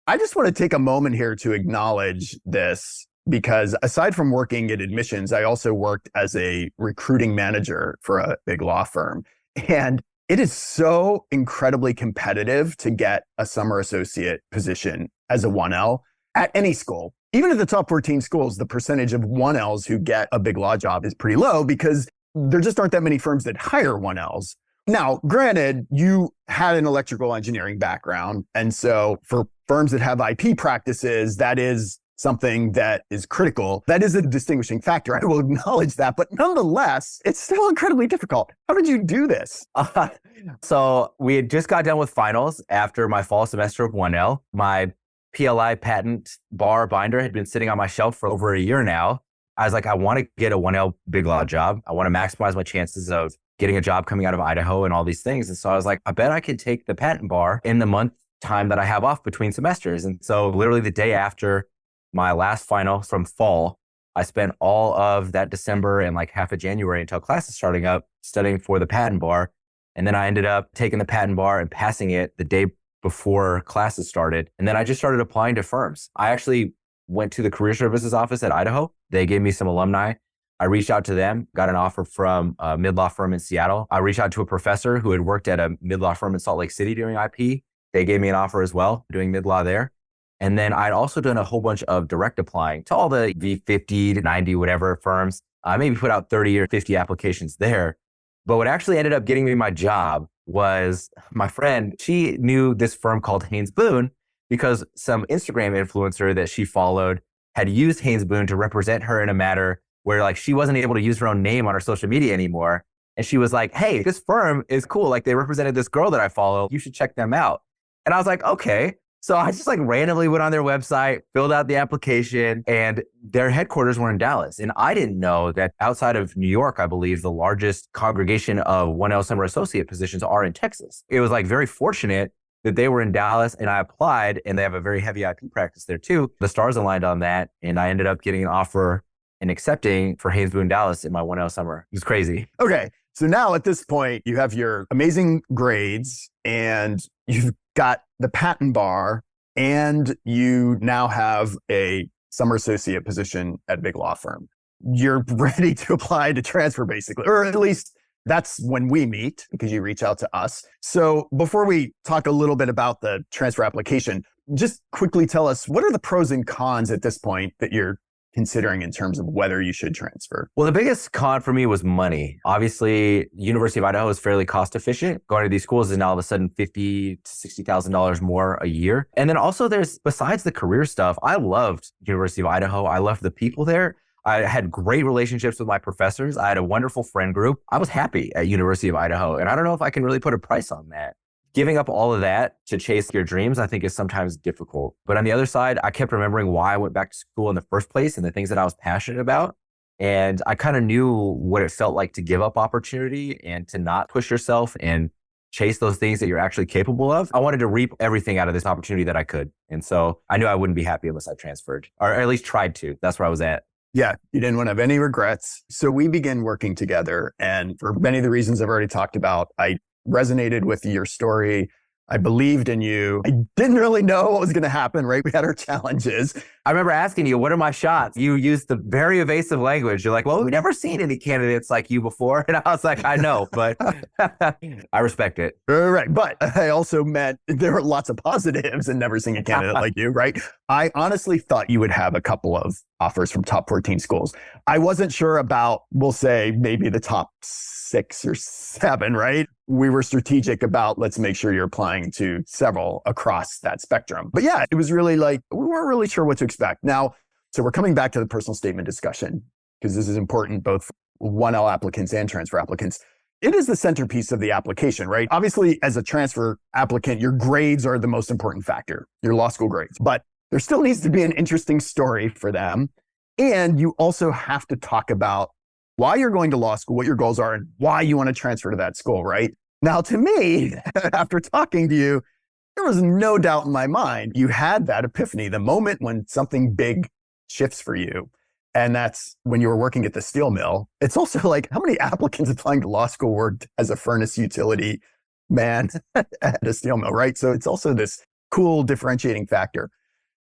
I just want to take a moment here to acknowledge this because aside from working in admissions, I also worked as a recruiting manager for a big law firm. And it is so incredibly competitive to get a summer associate position as a 1L at any school. Even at the top 14 schools, the percentage of 1Ls who get a big law job is pretty low because there just aren't that many firms that hire 1Ls. Now, granted, you had an electrical engineering background. And so for firms that have IP practices, that is something that is critical. That is a distinguishing factor. I will acknowledge that. But nonetheless, it's still incredibly difficult. How did you do this? So we had just got done with finals after my fall semester of 1L. My PLI patent bar binder had been sitting on my shelf for over a year now. I was like, I want to get a 1L big law job. I want to maximize my chances of getting a job coming out of Idaho and all these things. And so I was like, I bet I could take the patent bar in the month time that I have off between semesters. And so literally the day after my last final from fall, I spent all of that December and like half of January until classes starting up studying for the patent bar. And then I ended up taking the patent bar and passing it the day before classes started. And then I just started applying to firms. I actually went to the career services office at Idaho. They gave me some alumni. I reached out to them, got an offer from a mid-law firm in Seattle. I reached out to a professor who had worked at a mid-law firm in Salt Lake City doing IP. They gave me an offer as well, doing mid-law there. And then I'd also done a whole bunch of direct applying to all the V50 to 90, whatever firms. I maybe put out 30 or 50 applications there. But what actually ended up getting me my job was my friend. She knew this firm called Haynes Boone because some Instagram influencer that she followed had used Haynes Boone to represent her in a matter where like she wasn't able to use her own name on her social media anymore. And she was like, hey, this firm is cool. Like they represented this girl that I follow. You should check them out. And I was like, okay. So I just like randomly went on their website, filled out the application, and their headquarters were in Dallas. And I didn't know that outside of New York, I believe the largest congregation of 1L summer associate positions are in Texas. It was like very fortunate that they were in Dallas and I applied, and they have a very heavy IP practice there too. The stars aligned on that. And I ended up getting an offer and accepting for Haynes Boone Dallas in my 1L summer. It was crazy. Okay. So now at this point, you have your amazing grades and you've got the patent bar and you now have a summer associate position at a big law firm. You're ready to apply to transfer basically, or at least that's when we meet because you reach out to us. So before we talk a little bit about the transfer application, just quickly tell us what are the pros and cons at this point that you're considering in terms of whether you should transfer? Well, the biggest con for me was money. Obviously, University of Idaho is fairly cost efficient. Going to these schools is now all of a sudden $50,000 to $60,000 more a year. And then also there's, besides the career stuff, I loved University of Idaho. I loved the people there. I had great relationships with my professors. I had a wonderful friend group. I was happy at University of Idaho. And I don't know if I can really put a price on that. Giving up all of that to chase your dreams, I think is sometimes difficult. But on the other side, I kept remembering why I went back to school in the first place and the things that I was passionate about. And I kind of knew what it felt like to give up opportunity and to not push yourself and chase those things that you're actually capable of. I wanted to reap everything out of this opportunity that I could. And so I knew I wouldn't be happy unless I transferred, or at least tried to. That's where I was at. Yeah, you didn't want to have any regrets. So we began working together. And for many of the reasons I've already talked about, I resonated with your story. I believed in you. I didn't really know what was going to happen, right? We had our challenges. I remember asking you, what are my shots? You used the very evasive language. You're like, well, we've never seen any candidates like you before. And I was like, I know, but I respect it. Right. But I also meant there were lots of positives in never seeing a candidate like you, right? I honestly thought you would have a couple of offers from top 14 schools. I wasn't sure about, we'll say, maybe the top 6 or 7, right? We were strategic about, let's make sure you're applying to several across that spectrum. But yeah, it was really like, we weren't really sure what to expect. Now, so we're coming back to the personal statement discussion, because this is important both for 1L applicants and transfer applicants. It is the centerpiece of the application, right? Obviously, as a transfer applicant, your grades are the most important factor, your law school grades. But there still needs to be an interesting story for them. And you also have to talk about why you're going to law school, what your goals are, and why you want to transfer to that school, right? Now, to me, after talking to you, there was no doubt in my mind you had that epiphany, the moment when something big shifts for you. And that's when you were working at the steel mill. It's also like, how many applicants applying to law school worked as a furnace utility man at a steel mill, right? So it's also this cool differentiating factor.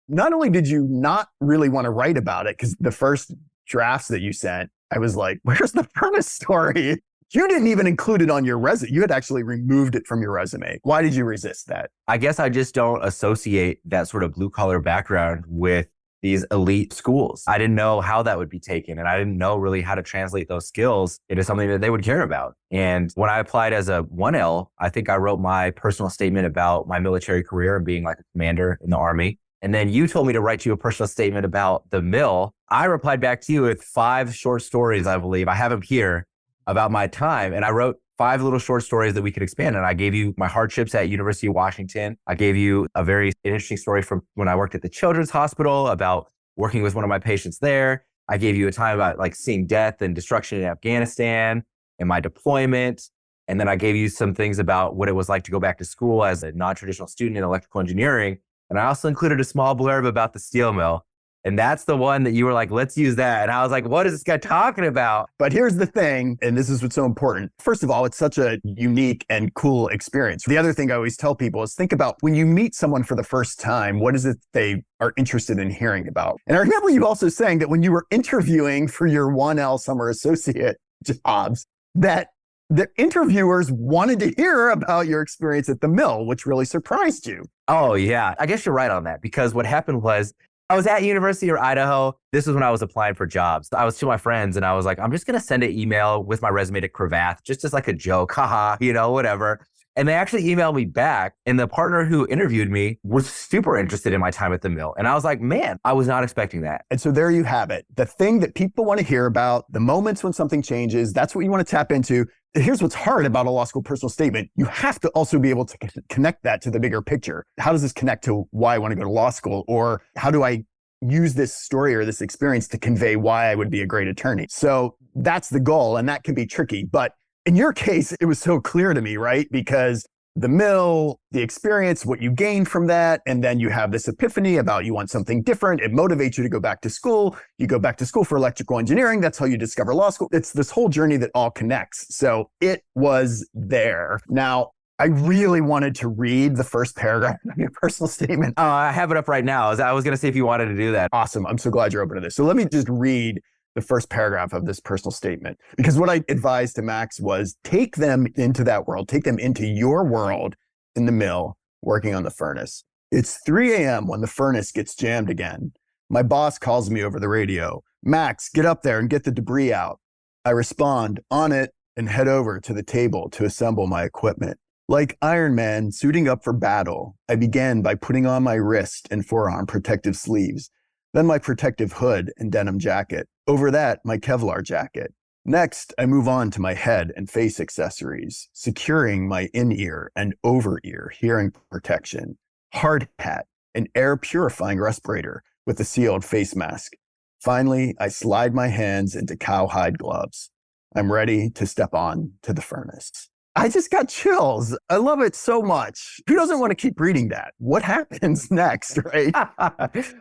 Not only did you not really want to write about it, because the first drafts that you sent, I was like, where's the furnace story? You didn't even include it on your resume. You had actually removed it from your resume. Why did you resist that? I guess I just don't associate that sort of blue collar background with these elite schools. I didn't know how that would be taken, and I didn't know really how to translate those skills into something that they would care about. And when I applied as a 1L, I think I wrote my personal statement about my military career and being like a commander in the Army. And then you told me to write you a personal statement about the mill. I replied back to you with 5 short stories, I believe. I have them here about my time. And I wrote 5 little short stories that we could expand. And I gave you my hardships at University of Washington. I gave you a very interesting story from when I worked at the Children's Hospital about working with one of my patients there. I gave you a time about like seeing death and destruction in Afghanistan and my deployment. And then I gave you some things about what it was like to go back to school as a non-traditional student in electrical engineering. And I also included a small blurb about the steel mill. And that's the one that you were like, let's use that. And I was like, what is this guy talking about? But here's the thing, and this is what's so important. First of all, it's such a unique and cool experience. The other thing I always tell people is think about when you meet someone for the first time, what is it they are interested in hearing about? And I remember you also saying that when you were interviewing for your 1L summer associate jobs, that the interviewers wanted to hear about your experience at the mill, which really surprised you. Oh, yeah. I guess you're right on that, because what happened was I was at University of Idaho. This was when I was applying for jobs. I was to my friends and I was like, I'm just going to send an email with my resume to Cravath, just as like a joke, haha, whatever. And they actually emailed me back. And the partner who interviewed me was super interested in my time at the mill. And I was like, man, I was not expecting that. And so there you have it. The thing that people want to hear about, the moments when something changes, that's what you want to tap into. Here's what's hard about a law school personal statement. You have to also be able to connect that to the bigger picture. How does this connect to why I want to go to law school? Or how do I use this story or this experience to convey why I would be a great attorney? So that's the goal, and that can be tricky. But in your case, it was so clear to me, right? Because the mill, the experience, what you gain from that, and then you have this epiphany about you want something different. It motivates you to go back to school. You go back to school for electrical engineering. That's how you discover law school. It's this whole journey that all connects. So it was there. Now, I really wanted to read the first paragraph of your personal statement. I have it up right now. I was going to see if you wanted to do that. Awesome. I'm so glad you're open to this. So let me just read the first paragraph of this personal statement. Because what I advised to Max was take them into that world, take them into your world in the mill, working on the furnace. It's 3 a.m. when the furnace gets jammed again. My boss calls me over the radio. Max, get up there and get the debris out. I respond, on it, and head over to the table to assemble my equipment. Like Iron Man suiting up for battle, I began by putting on my wrist and forearm protective sleeves, then my protective hood and denim jacket. Over that, my Kevlar jacket. Next, I move on to my head and face accessories, securing my in-ear and over-ear hearing protection, hard hat, and air purifying respirator with a sealed face mask. Finally, I slide my hands into cowhide gloves. I'm ready to step on to the furnace. I just got chills. I love it so much. Who doesn't want to keep reading that? What happens next, right?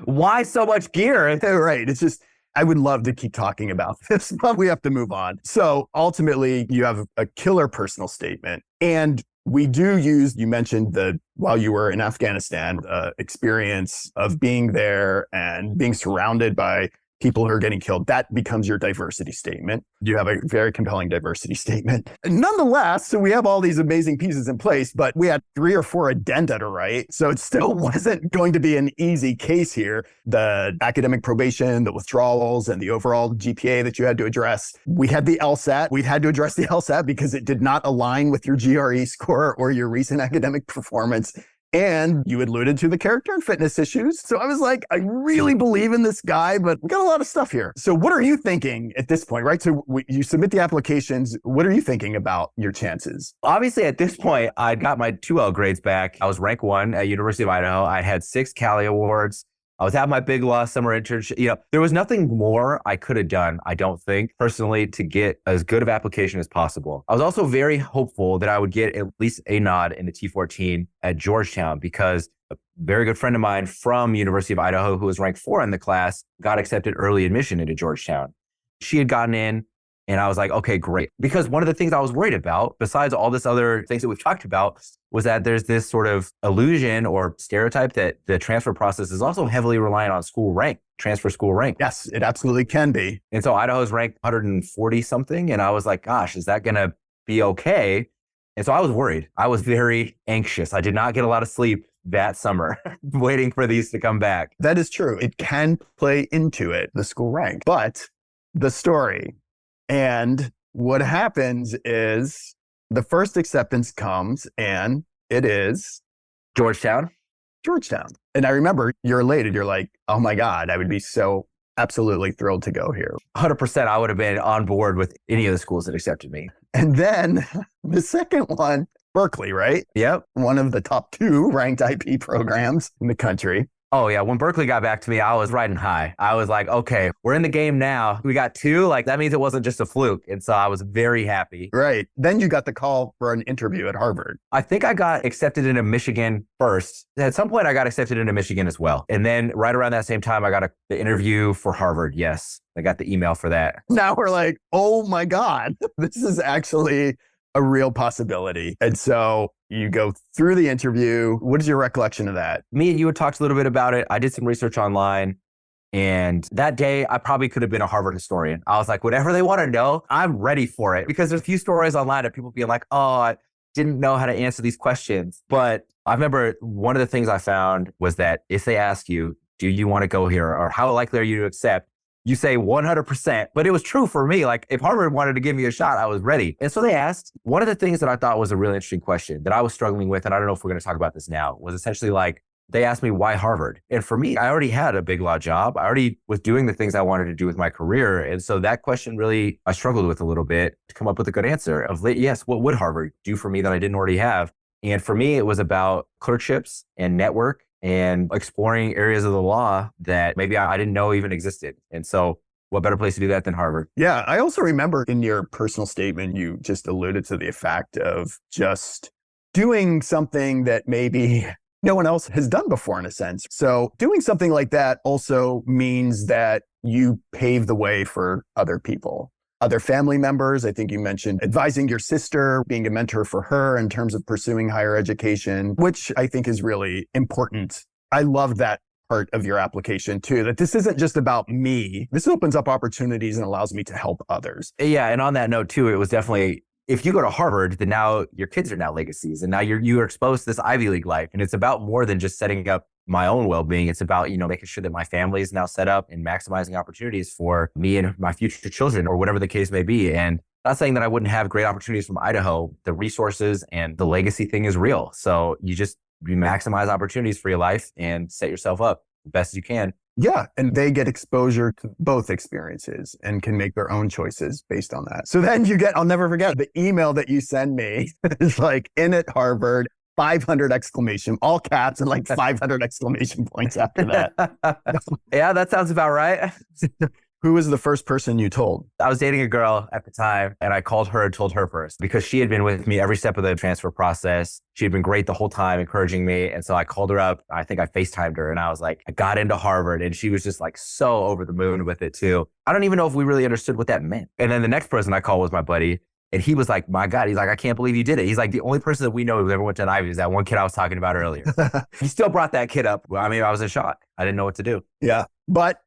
Why so much gear? Right. It's just, I would love to keep talking about this, but we have to move on. So ultimately, you have a killer personal statement. And we do use, you mentioned while you were in Afghanistan, experience of being there and being surrounded by people who are getting killed. That becomes your diversity statement. You have a very compelling diversity statement. Nonetheless, so we have all these amazing pieces in place, but we had 3 or 4 addenda to write. So it still wasn't going to be an easy case here. The academic probation, the withdrawals, and the overall GPA that you had to address. We had the LSAT. We had to address the LSAT because it did not align with your GRE score or your recent academic performance. And you alluded to the character and fitness issues. So I was like, I really believe in this guy, but we got a lot of stuff here. So what are you thinking at this point, right? So you submit the applications. What are you thinking about your chances? Obviously, at this point, I got my 2L grades back. I was rank 1 at University of Idaho. I had 6 Cali awards. I was at my big law summer internship. There was nothing more I could have done, I don't think, personally, to get as good of application as possible. I was also very hopeful that I would get at least a nod in the T14 at Georgetown because a very good friend of mine from University of Idaho, who was ranked 4 in the class, got accepted early admission into Georgetown. She had gotten in, and I was like, okay, great. Because one of the things I was worried about, besides all this other things that we've talked about, was that there's this sort of illusion or stereotype that the transfer process is also heavily reliant on school rank, transfer school rank. Yes, it absolutely can be. And so Idaho's ranked 140 something. And I was like, gosh, is that going to be okay? And so I was worried. I was very anxious. I did not get a lot of sleep that summer waiting for these to come back. That is true. It can play into it, the school rank. But the story and what happens is the first acceptance comes and it is Georgetown. And I remember you're elated. You're like, oh my God, I would be so absolutely thrilled to go here. 100%. I would have been on board with any of the schools that accepted me. And then the second one, Berkeley, right? Yep. One of the top 2 ranked IP programs in the country. Oh, yeah. When Berkeley got back to me, I was riding high. I was like, okay, we're in the game now. We got 2. Like, that means it wasn't just a fluke. And so I was very happy. Right. Then you got the call for an interview at Harvard. I think I got accepted into Michigan first. At some point, I got accepted into Michigan as well. And then right around that same time, I got the interview for Harvard. Yes. I got the email for that. Now we're like, oh my God, this is actually a real possibility. And so you go through the interview. What is your recollection of that? Me and you had talked a little bit about it. I did some research online. And that day, I probably could have been a Harvard historian. I was like, whatever they want to know, I'm ready for it. Because there's a few stories online of people being like, oh, I didn't know how to answer these questions. But I remember one of the things I found was that if they ask you, do you want to go here? Or how likely are you to accept? You say 100%, but it was true for me. Like if Harvard wanted to give me a shot, I was ready. And so they asked, one of the things that I thought was a really interesting question that I was struggling with, and I don't know if we're going to talk about this now, was essentially like, they asked me why Harvard? And for me, I already had a big law job. I already was doing the things I wanted to do with my career. And so that question really, I struggled with a little bit to come up with a good answer of, yes, what would Harvard do for me that I didn't already have? And for me, it was about clerkships and network and exploring areas of the law that maybe I didn't know even existed. And so what better place to do that than Harvard? Yeah. I also remember in your personal statement, you just alluded to the fact of just doing something that maybe no one else has done before in a sense. So doing something like that also means that you pave the way for other people, other family members. I think you mentioned advising your sister, being a mentor for her in terms of pursuing higher education, which I think is really important. I love that part of your application too, that this isn't just about me. This opens up opportunities and allows me to help others. Yeah. And on that note too, it was definitely, if you go to Harvard, then now your kids are now legacies, and now you're exposed to this Ivy League life. And it's about more than just setting up my own well-being. It's about, making sure that my family is now set up and maximizing opportunities for me and my future children, or whatever the case may be. And not saying that I wouldn't have great opportunities from Idaho. The resources and the legacy thing is real. So you maximize opportunities for your life and set yourself up the best as you can. Yeah. And they get exposure to both experiences and can make their own choices based on that. So then I'll never forget the email that you send me. It's like, in at Harvard, 500 exclamation, all caps, and like 500 exclamation points after that. Yeah, that sounds about right. Who was the first person you told? I was dating a girl at the time, and I called her and told her first because she had been with me every step of the transfer process. She had been great the whole time, encouraging me. And so I called her up. I think I FaceTimed her, and I was like, I got into Harvard. And she was just like so over the moon with it too. I don't even know if we really understood what that meant. And then the next person I called was my buddy. And he was like, my God, he's like, I can't believe you did it. He's like, the only person that we know who ever went to an Ivy is that one kid I was talking about earlier. He still brought that kid up. I mean, I was in shock. I didn't know what to do. Yeah, but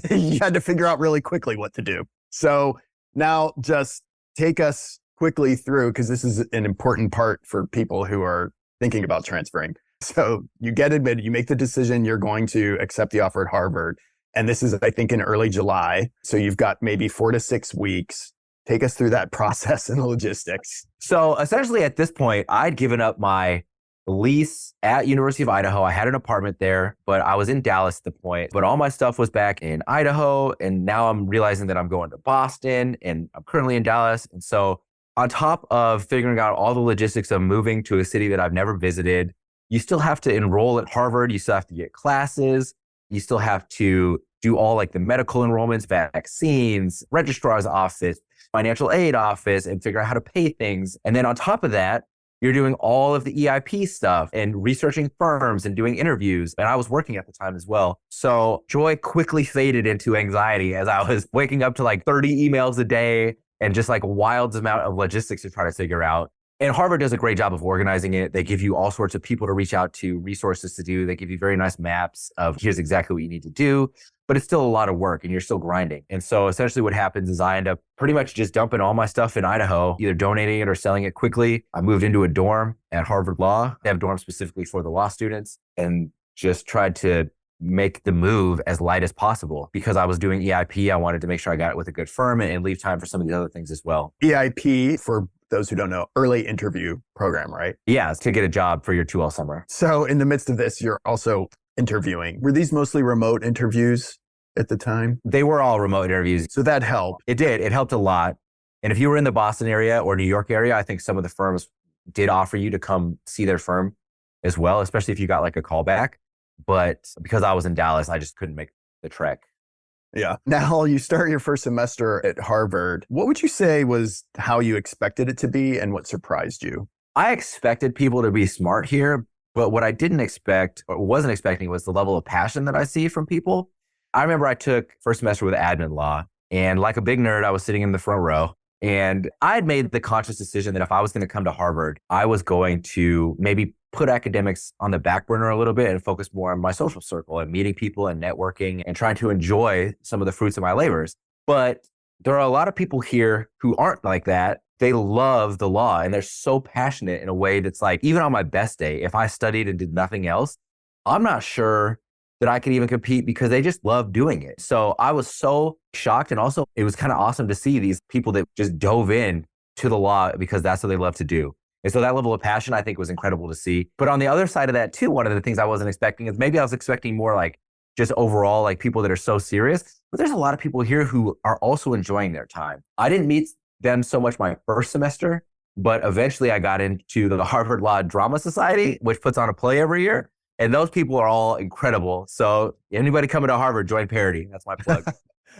you had to figure out really quickly what to do. So now just take us quickly through, because this is an important part for people who are thinking about transferring. So you get admitted, you make the decision, you're going to accept the offer at Harvard. And this is, I think, in early July. So you've got maybe 4 to 6 weeks. Take us through that process and the logistics. So essentially at this point, I'd given up my lease at University of Idaho. I had an apartment there, but I was in Dallas at the point. But all my stuff was back in Idaho. And now I'm realizing that I'm going to Boston, and I'm currently in Dallas. And so on top of figuring out all the logistics of moving to a city that I've never visited, you still have to enroll at Harvard. You still have to get classes. You still have to do all like the medical enrollments, vaccines, registrar's office, financial aid office, and figure out how to pay things. And then on top of that, you're doing all of the EIP stuff and researching firms and doing interviews. And I was working at the time as well. So joy quickly faded into anxiety as I was waking up to like 30 emails a day and just like a wild amount of logistics to try to figure out. And Harvard does a great job of organizing it. They give you all sorts of people to reach out to, resources to do. They give you very nice maps of here's exactly what you need to do. But it's still a lot of work and you're still grinding. And so essentially what happens is I end up pretty much just dumping all my stuff in Idaho, either donating it or selling it quickly. I moved into a dorm at Harvard Law. They have dorms specifically for the law students, and just tried to make the move as light as possible. Because I was doing EIP, I wanted to make sure I got it with a good firm and leave time for some of the other things as well. EIP, for those who don't know, early interview program, right? Yeah, it's to get a job for your 2L summer. So in the midst of this, you're also interviewing. Were these mostly remote interviews at the time? They were all remote interviews. So that helped. It did. It helped a lot. And if you were in the Boston area or New York area, I think some of the firms did offer you to come see their firm as well, especially if you got like a callback. But because I was in Dallas, I just couldn't make the trek. Yeah. Now you start your first semester at Harvard. What would you say was how you expected it to be and what surprised you? I expected people to be smart here, but what I didn't expect or wasn't expecting was the level of passion that I see from people. I remember I took first semester with admin law, and like a big nerd, I was sitting in the front row, and I had made the conscious decision that if I was going to come to Harvard, I was going to maybe put academics on the back burner a little bit and focus more on my social circle and meeting people and networking and trying to enjoy some of the fruits of my labors. But there are a lot of people here who aren't like that. They love the law and they're so passionate in a way that's like, even on my best day, if I studied and did nothing else, I'm not sure that I could even compete because they just love doing it. So I was so shocked. And also it was kind of awesome to see these people that just dove in to the law because that's what they love to do. And so that level of passion, I think, was incredible to see. But on the other side of that too, one of the things I wasn't expecting is maybe I was expecting more like just overall like people that are so serious. But there's a lot of people here who are also enjoying their time. I didn't meet them so much my first semester, but eventually I got into the Harvard Law Drama Society, which puts on a play every year. And those people are all incredible. So anybody coming to Harvard, join Parody. That's my plug.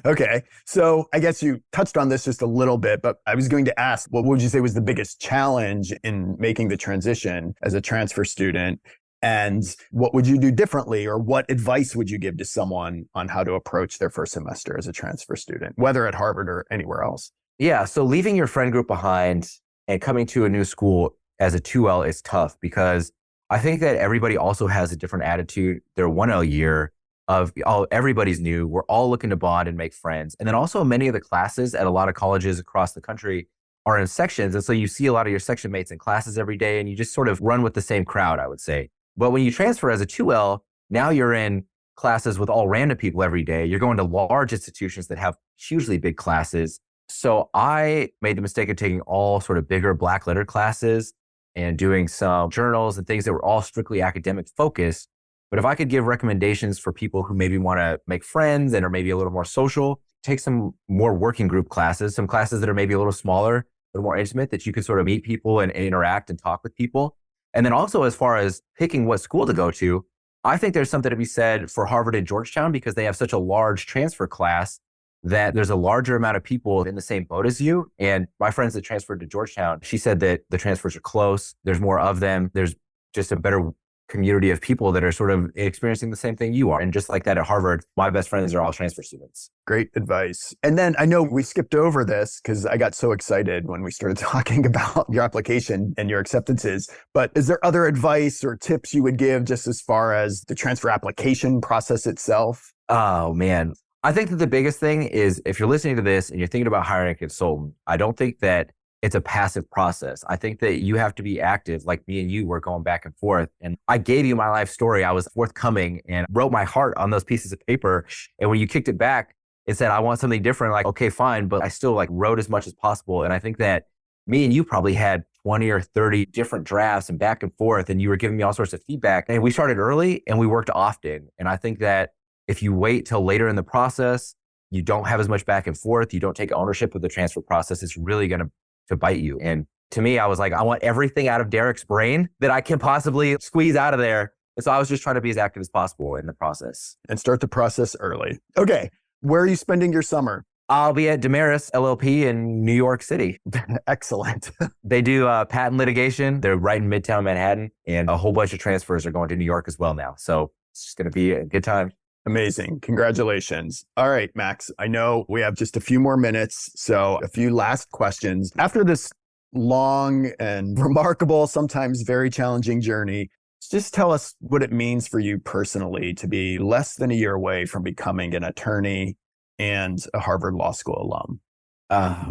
Okay. So I guess you touched on this just a little bit, but I was going to ask, what would you say was the biggest challenge in making the transition as a transfer student? And what would you do differently, or what advice would you give to someone on how to approach their first semester as a transfer student, whether at Harvard or anywhere else? Yeah. So leaving your friend group behind and coming to a new school as a 2L is tough because I think that everybody also has a different attitude. Their 1L year of everybody's new. We're all looking to bond and make friends. And then also many of the classes at a lot of colleges across the country are in sections. And so you see a lot of your section mates in classes every day and you just sort of run with the same crowd, I would say. But when you transfer as a 2L, now you're in classes with all random people every day. You're going to large institutions that have hugely big classes. So I made the mistake of taking all sort of bigger black letter classes and doing some journals and things that were all strictly academic focused. But if I could give recommendations for people who maybe want to make friends and are maybe a little more social, take some more working group classes, some classes that are maybe a little smaller, a little more intimate, that you can sort of meet people and interact and talk with people. And then also as far as picking what school to go to, I think there's something to be said for Harvard and Georgetown because they have such a large transfer class that there's a larger amount of people in the same boat as you. And my friends that transferred to Georgetown, she said that the transfers are close. There's more of them. There's just a better community of people that are sort of experiencing the same thing you are. And just like that at Harvard, my best friends are all transfer students. Great advice. And then I know we skipped over this because I got so excited when we started talking about your application and your acceptances. But is there other advice or tips you would give just as far as the transfer application process itself? Oh, man. I think that the biggest thing is if you're listening to this and you're thinking about hiring a consultant, I don't think that it's a passive process. I think that you have to be active, like me and you were going back and forth. And I gave you my life story. I was forthcoming and wrote my heart on those pieces of paper. And when you kicked it back, it said, I want something different. Like, okay, fine. But I still like wrote as much as possible. And I think that me and you probably had 20 or 30 different drafts and back and forth. And you were giving me all sorts of feedback. And we started early and we worked often. And I think that if you wait till later in the process, you don't have as much back and forth. You don't take ownership of the transfer process. It's really going to bite you. And to me, I was like, I want everything out of Derek's brain that I can possibly squeeze out of there. And so I was just trying to be as active as possible in the process. And start the process early. Okay. Where are you spending your summer? I'll be at Damaris LLP in New York City. Excellent. They do patent litigation. They're right in Midtown Manhattan. And a whole bunch of transfers are going to New York as well now. So it's just going to be a good time. Amazing. Congratulations. All right, Max, I know we have just a few more minutes. So a few last questions. After this long and remarkable, sometimes very challenging journey, just tell us what it means for you personally to be less than a year away from becoming an attorney and a Harvard Law School alum.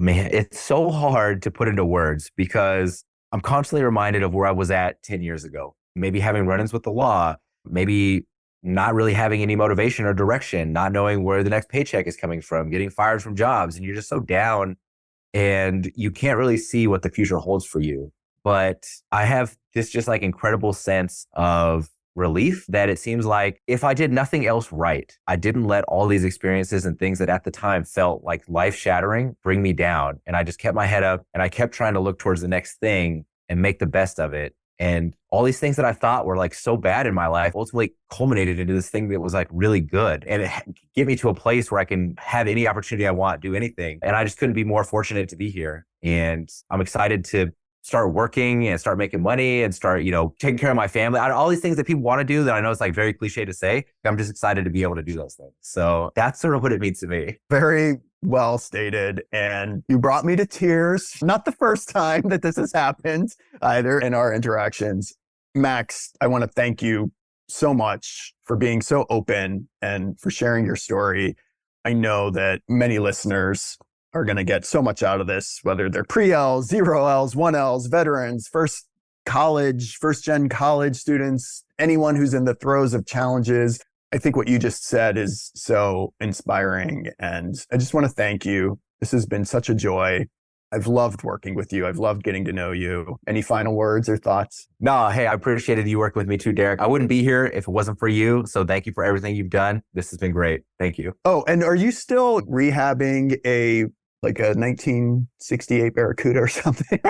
Man, it's so hard to put into words because I'm constantly reminded of where I was at 10 years ago. Maybe having run-ins with the law, maybe not really having any motivation or direction, not knowing where the next paycheck is coming from, getting fired from jobs, and you're just so down and you can't really see what the future holds for you. But I have this just like incredible sense of relief that it seems like if I did nothing else right, I didn't let all these experiences and things that at the time felt like life shattering bring me down. And I just kept my head up and I kept trying to look towards the next thing and make the best of it. And all these things that I thought were like so bad in my life ultimately culminated into this thing that was like really good. And it get me to a place where I can have any opportunity I want, do anything. And I just couldn't be more fortunate to be here. And I'm excited to start working and start making money and start, taking care of my family. All these things that people want to do that I know it's like very cliche to say. I'm just excited to be able to do those things. So that's sort of what it means to me. Very well stated. And you brought me to tears. Not the first time that this has happened either in our interactions. Max, I want to thank you so much for being so open and for sharing your story. I know that many listeners are going to get so much out of this, whether they're pre-Ls, 0Ls, 1Ls, veterans, first-gen college students, anyone who's in the throes of challenges. I think what you just said is so inspiring. And I just want to thank you. This has been such a joy. I've loved working with you. I've loved getting to know you. Any final words or thoughts? No, hey, I appreciated you working with me too, Derek. I wouldn't be here if it wasn't for you. So thank you for everything you've done. This has been great. Thank you. Oh, and are you still rehabbing a 1968 Barracuda or something?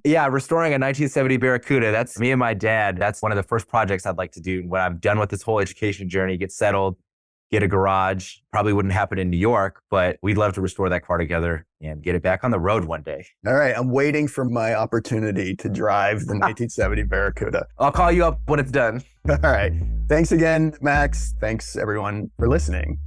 Yeah, restoring a 1970 Barracuda. That's me and my dad. That's one of the first projects I'd like to do when I'm done with this whole education journey, get settled, get a garage. Probably wouldn't happen in New York, but we'd love to restore that car together and get it back on the road one day. All right. I'm waiting for my opportunity to drive the 1970 Barracuda. I'll call you up when it's done. All right. Thanks again, Max. Thanks everyone for listening.